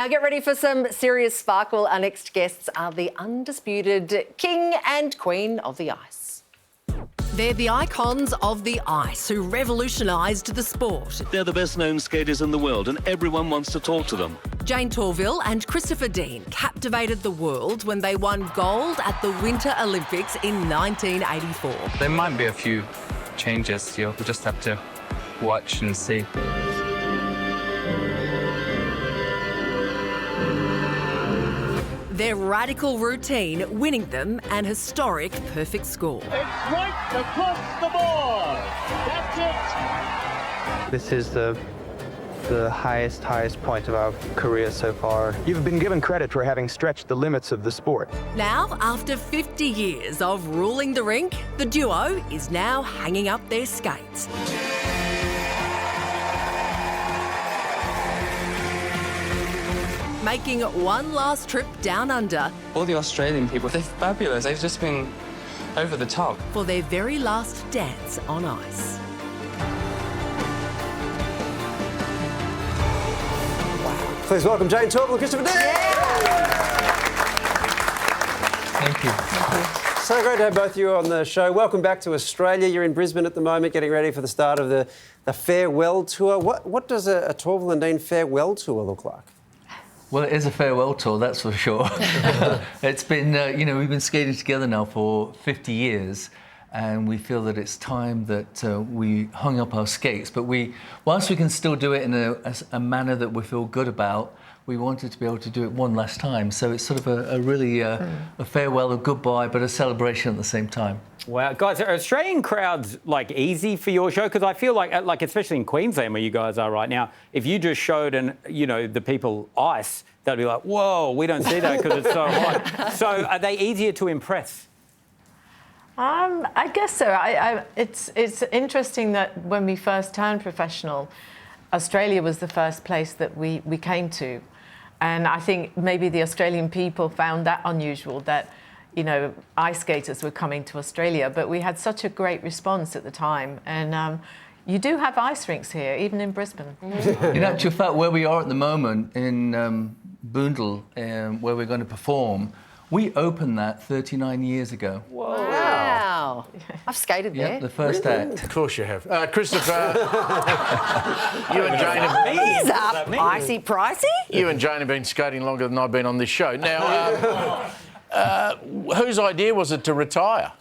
Now get ready for some serious sparkle. Our next guests are the undisputed king and queen of the ice. They're the icons of the ice who revolutionised the sport. They're the best-known skaters in the world and everyone wants to talk to them. Jayne Torvill and Christopher Dean captivated the world when they won gold at the Winter Olympics in 1984. There might be a few changes. You'll just have to watch and see. Their radical routine winning them an historic perfect score. It's right across the board. That's it. This is the highest point of our career so far. You've been given credit for having stretched the limits of the sport. Now, after 50 years of ruling the rink, the duo is now hanging up their skates. Making one last trip down under. All the Australian people, they're fabulous. They've just been over the top. For their very last dance on ice. Please welcome Jayne Torvill and Christopher Dean. Thank you. So great to have both of you on the show. Welcome back to Australia. You're in Brisbane at the moment, getting ready for the start of the farewell tour. What does a Torvill and Dean farewell tour look like? Well, it is a farewell tour, that's for sure. It's been, we've been skating together now for 50 years, and we feel that it's time that we hung up our skates. But whilst we can still do it in a manner that we feel good about, we wanted to be able to do it one last time. So it's sort of a really a farewell, a goodbye, but a celebration at the same time. Wow, guys, are Australian crowds easy for your show? Because I feel like especially in Queensland where you guys are right now, if you just showed the people ice, they'd be like, whoa, we don't see that because it's so hot. So are they easier to impress? I guess so. It's interesting that when we first turned professional, Australia was the first place that we came to. And I think maybe the Australian people found that unusual that, ice skaters were coming to Australia. But we had such a great response at the time. And you do have ice rinks here, even in Brisbane. In actual fact, where we are at the moment in Boondall, where we're going to perform, we opened that 39 years ago. Whoa. Wow. I've skated there. Yeah, the first act. Of course you have. Christopher, you and Jayne have He's up, icy pricey. You and Jayne have been skating longer than I've been on this show. Now, whose idea was it to retire?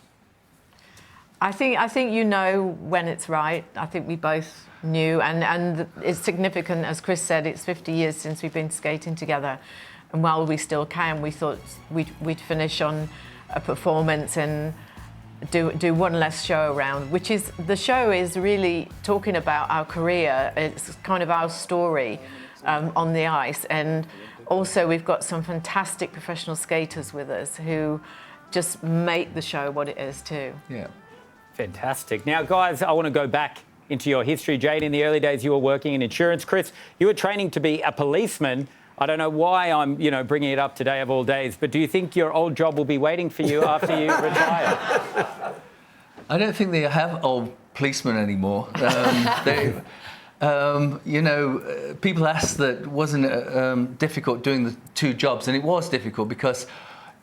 I think you know when it's right. I think we both knew, and it's significant, as Chris said, it's 50 years since we've been skating together. And while we still can, we thought we'd finish on a performance and do one less show around, which is, the show is really talking about our career. It's kind of our story on the ice. And also we've got some fantastic professional skaters with us who just make the show what it is too. Yeah. Fantastic. Now, guys, I want to go back into your history. Jayne, in the early days, you were working in insurance. Chris, you were training to be a policeman. I don't know why I'm, bringing it up today of all days, but do you think your old job will be waiting for you after you retire? I don't think they have old policemen anymore. People asked that wasn't it difficult doing the two jobs, and it was difficult because,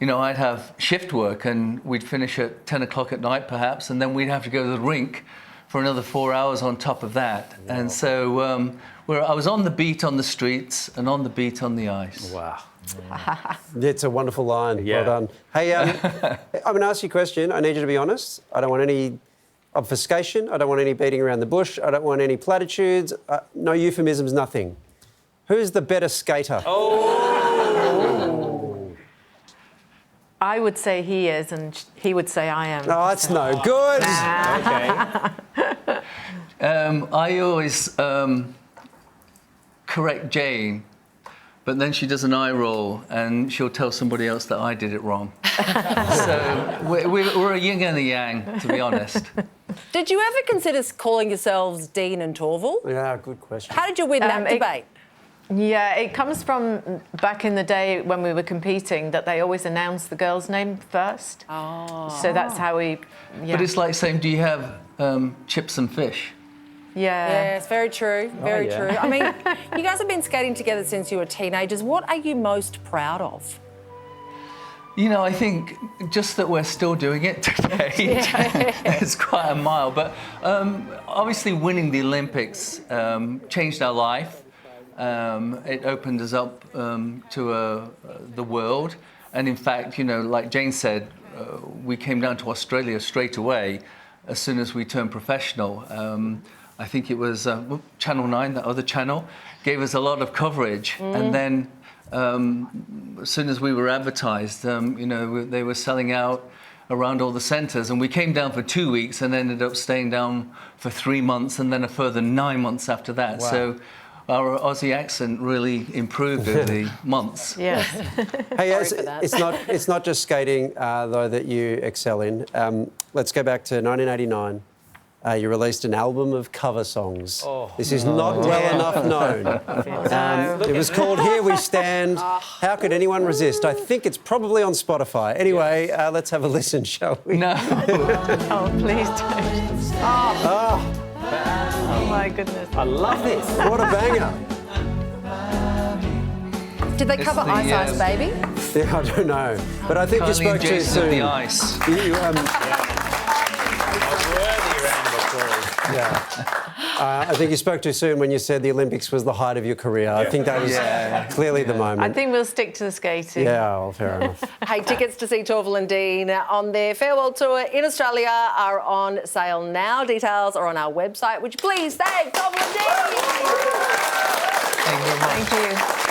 I'd have shift work and we'd finish at 10 o'clock at night perhaps, and then we'd have to go to the rink for another 4 hours on top of that. Wow. And so I was on the beat on the streets and on the beat on the ice. Wow. It's a wonderful line. Yeah. Well done. Hey, I'm going to ask you a question. I need you to be honest. I don't want any obfuscation. I don't want any beating around the bush. I don't want any platitudes. No euphemisms, nothing. Who's the better skater? I would say he is, and he would say I am. No, that's no good. Okay. I always correct Jayne, but then she does an eye roll and she'll tell somebody else that I did it wrong. So we're a yin and a yang, to be honest. Did you ever consider calling yourselves Dean and Torvill? Yeah, good question. How did you win that debate? Yeah, it comes from back in the day when we were competing that they always announced the girl's name first. Oh. So that's how we... Yeah. But it's like saying, do you have chips and fish? Yeah. Yes, very true, very yeah. true. I mean, you guys have been skating together since you were teenagers. What are you most proud of? You know, I think just that we're still doing it today. It's quite a mile. But obviously winning the Olympics changed our life. It opened us up to the world. And in fact, you know, like Jayne said, we came down to Australia straight away as soon as we turned professional. I think it was Channel 9, that other channel, gave us a lot of coverage. And then as soon as we were advertised, you know, they were selling out around all the centres, and we came down for 2 weeks and ended up staying down for 3 months and then a further 9 months after that. Wow. So our Aussie accent really improved over the months. Yes. Hey, it's not just skating, though, that you excel in. Let's go back to 1989. You released an album of cover songs. This is not well enough known. It was called Here We Stand. How could anyone resist? I think it's probably on Spotify. Anyway, let's have a listen, shall we? No. Oh, please don't. Oh my goodness. I love this. What a banger. Did they cover the, Ice Ice Baby? Yeah, I don't know. But I think you Kylie spoke and too Jason of soon. the Ice. I think you spoke too soon when you said the Olympics was the height of your career. I think that was clearly the moment. I think we'll stick to the skating. Yeah, well, fair enough. Hey, tickets to see Torvill and Dean on their farewell tour in Australia are on sale now. Details are on our website. Would you please thank Torvill and Dean? Thank you very much. Thank you.